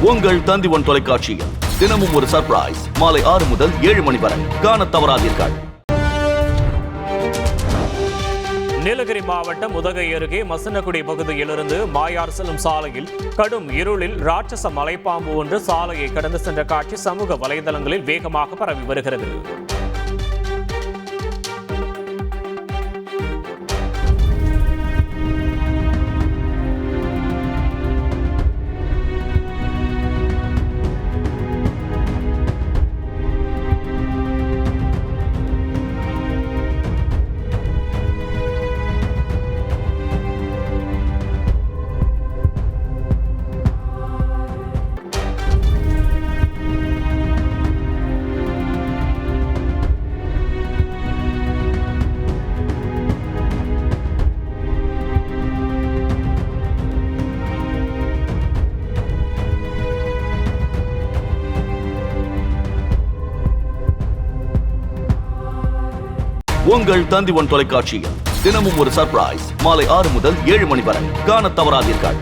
உங்கள் தந்தி1 தொலைக்காட்சியில் தினமும் ஒரு சர்ப்ரைஸ் மாலை 6 முதல் 7 மணி வரை காணத் தவறாதீர்கள். நீலகிரி மாவட்டம் உதகை அருகே மசனகுடி பகுதியிலிருந்து மாயார் செல்லும் சாலையில் கடும் இருளில் ராட்சச மலைப்பாம்பு ஒன்று சாலையை கடந்து சென்ற காட்சி சமூக வலைதளங்களில் வேகமாக பரவி வருகிறது. உங்கள் தந்தி1 தொலைக்காட்சியில் தினமும் ஒரு சர்ப்ரைஸ் மாலை 6 முதல் 7 மணி வரை காணத் தவறாதீர்கள்.